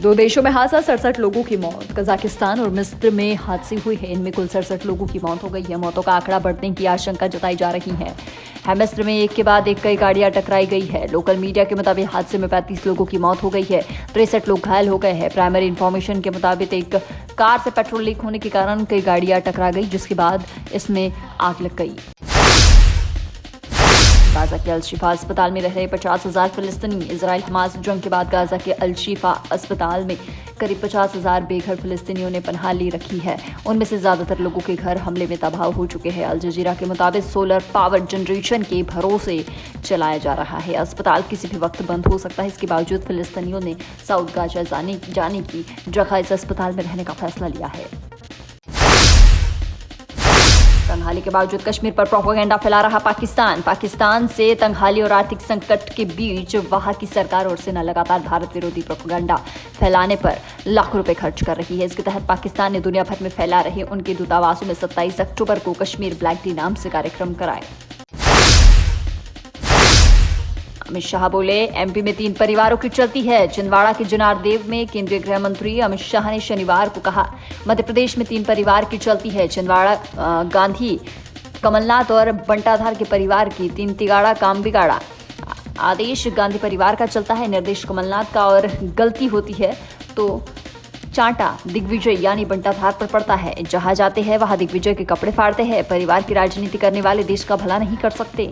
दो देशों में हादसा, 67 लोगों की मौत। कजाकिस्तान और मिस्र में हादसे हुए हैं, इनमें कुल 67 लोगों की मौत हो गई है। मौतों का आंकड़ा बढ़ने की आशंका जताई जा रही है। मिस्र में एक के बाद एक कई गाड़ियां टकराई गई है। लोकल मीडिया के मुताबिक हादसे में 35 लोगों की मौत हो गई है, 63 लोग घायल हो गए हैं। प्राइमरी इंफॉर्मेशन के मुताबिक एक कार से पेट्रोल लीक होने के कारण कई गाड़ियां टकरा गई, जिसके बाद इसमें आग लग गई। गाजा के अल-शिफा अस्पताल में रह रहे 50,000 फिलिस्तीनी। इजराइल हमास जंग के बाद गाजा के अल-शिफा अस्पताल में करीब 50,000 बेघर फिलिस्तीनियों ने पनाह ली रखी है। उनमें से ज्यादातर लोगों के घर हमले में तबाह हो चुके हैं। अल जजीरा के मुताबिक सोलर पावर जनरेशन के भरोसे चलाया जा रहा है। अस्पताल किसी भी वक्त बंद हो सकता है। इसके बावजूद फिलिस्तीनियों ने साउथ गाजा जाने की जगह इस अस्पताल में रहने का फैसला लिया है। तंगहाली के बावजूद कश्मीर पर प्रोपेगेंडा फैला रहा पाकिस्तान से तंगहाली और आर्थिक संकट के बीच वहां की सरकार और सेना लगातार भारत विरोधी प्रोपेगेंडा फैलाने पर लाखों रुपए खर्च कर रही है। इसके तहत पाकिस्तान ने दुनिया भर में फैला रहे उनके दूतावासों में 27 अक्टूबर को कश्मीर ब्लैक डे नाम से कार्यक्रम कराए। अमित शाह बोले, एमपी में 3 परिवारों की चलती है। छिंदवाड़ा के जनारदेव में केंद्रीय गृह मंत्री अमित शाह ने शनिवार को कहा, मध्य प्रदेश में 3 परिवार की चलती है। छिंदवाड़ा गांधी, कमलनाथ और बंटाधार के परिवार की 3 तिगाड़ा काम बिगाड़ा। आदेश गांधी परिवार का चलता है, निर्देश कमलनाथ का, और गलती होती है तो चांटा दिग्विजय यानी बंटाधार पर पड़ता है। जहां जाते हैं वहां दिग्विजय के कपड़े फाड़ते हैं। परिवार की राजनीति करने वाले देश का भला नहीं कर सकते।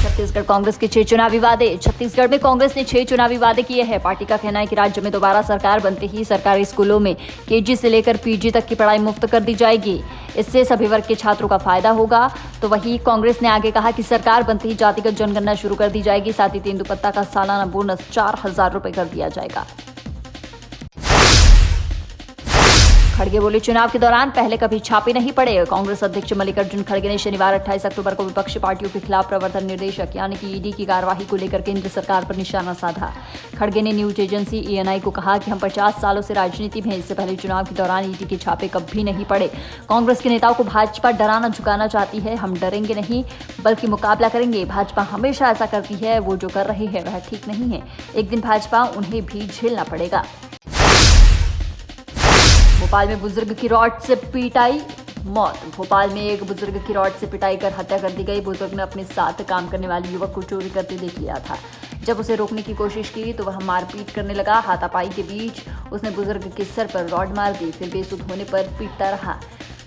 छत्तीसगढ़ कांग्रेस के 6 चुनावी वादे। छत्तीसगढ़ में कांग्रेस ने 6 चुनावी वादे किए हैं। पार्टी का कहना है कि राज्य में दोबारा सरकार बनते ही सरकारी स्कूलों में केजी से लेकर पीजी तक की पढ़ाई मुफ्त कर दी जाएगी। इससे सभी वर्ग के छात्रों का फायदा होगा। तो वहीं कांग्रेस ने आगे कहा कि सरकार बनते ही जातिगत जनगणना शुरू कर दी जाएगी। साथ ही तेंदुपत्ता का सालाना बोनस 4,000 रुपए कर दिया जाएगा। खड़गे बोले, चुनाव के दौरान पहले कभी छापे नहीं पड़े। कांग्रेस अध्यक्ष मल्लिकार्जुन खड़गे ने शनिवार 28 अक्टूबर को विपक्षी पार्टियों के खिलाफ प्रवर्तन निदेशक यानी कि ईडी की कार्यवाही को लेकर केंद्र सरकार पर निशाना साधा। खड़गे ने न्यूज एजेंसी एएनआई को कहा कि हम 50 सालों से राजनीति में, इससे पहले चुनाव के दौरान ईडी के छापे कभी नहीं पड़े। कांग्रेस के नेताओं को भाजपा डराना झुकाना चाहती है। हम डरेंगे नहीं बल्कि मुकाबला करेंगे। भाजपा हमेशा ऐसा करती है। वो जो कर रही है वह ठीक नहीं है। एक दिन भाजपा उन्हें भी झेलना पड़ेगा। भोपाल में बुजुर्ग की रॉड से पिटाई, मौत। भोपाल में एक बुजुर्ग की रॉड से पिटाई कर हत्या कर दी गई। बुजुर्ग ने अपने साथ काम करने वाले युवक को चोरी करते देख लिया था। जब उसे रोकने की कोशिश की तो वह मारपीट करने लगा। हाथापाई के बीच उसने बुजुर्ग के सर पर रॉड मार दी, फिर बेसुध होने पर पीटता रहा।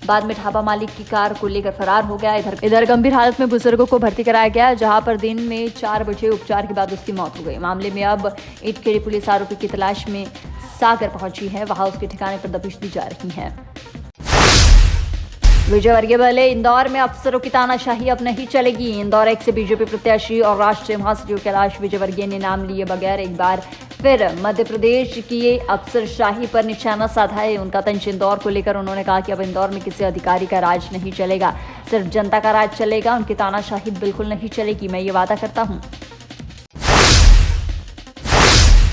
बाद में ढाबा मालिक की कार को लेकर फरार हो गया। इधर गंभीर हालत में बुजुर्ग को भर्ती कराया गया, जहां पर दिन में 4 बजे उपचार के बाद उसकी मौत हो गई। मामले में अब इटखेड़ी पुलिस आरोपी की तलाश में सागर पहुंची है। वहां उसके ठिकाने पर दबिश दी जा रही है। विजयवर्गीय बोले, इंदौर में अफसरों की तानाशाही अब नहीं चलेगी। इंदौर एक से बीजेपी प्रत्याशी और राष्ट्रीय महासचिव कैलाश विजयवर्गीय ने नाम लिए बगैर एक बार फिर मध्य प्रदेश की अफसरशाही पर निशाना साधा है। उनका तंज इंदौर को लेकर उन्होंने कहा कि अब इंदौर में किसी अधिकारी का राज नहीं चलेगा, सिर्फ जनता का राज चलेगा। उनकी तानाशाही बिल्कुल नहीं चलेगी, मैं ये वादा करता हूँ।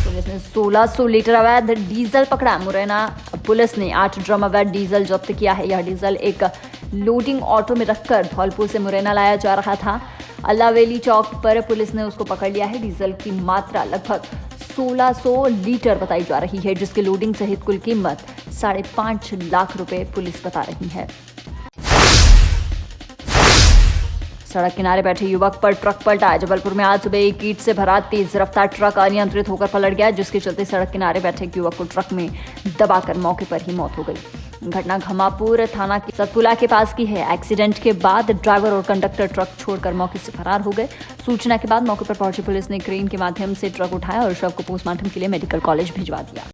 पुलिस ने 1600 लीटर अवैध डीजल पकड़ा। मुरैना पुलिस ने 8 ड्रम अवैध डीजल जब्त किया है। यह डीजल एक लोडिंग ऑटो में रखकर धौलपुर से मुरैना लाया जा रहा था। अल्लावेली चौक पर पुलिस ने उसको पकड़ लिया है। डीजल की मात्रा लगभग 1600 लीटर बताई जा रही है, जिसकी लोडिंग सहित कुल कीमत 5.5 लाख रुपए पुलिस बता रही है। सड़क किनारे बैठे युवक पर ट्रक पलटा। जबलपुर में आज सुबह एक ईंट से भरा तेज रफ्तार ट्रक अनियंत्रित होकर पलट गया, जिसके चलते सड़क किनारे बैठे एक युवक को ट्रक में दबाकर मौके पर ही मौत हो गई। घटना घमापुर थाना के सतपुला के पास की है। एक्सीडेंट के बाद ड्राइवर और कंडक्टर ट्रक छोड़कर मौके से फरार हो गए। सूचना के बाद मौके पर पहुंची पुलिस ने क्रेन के माध्यम से ट्रक उठाया और शव को पोस्टमार्टम के लिए मेडिकल कॉलेज भिजवा दिया।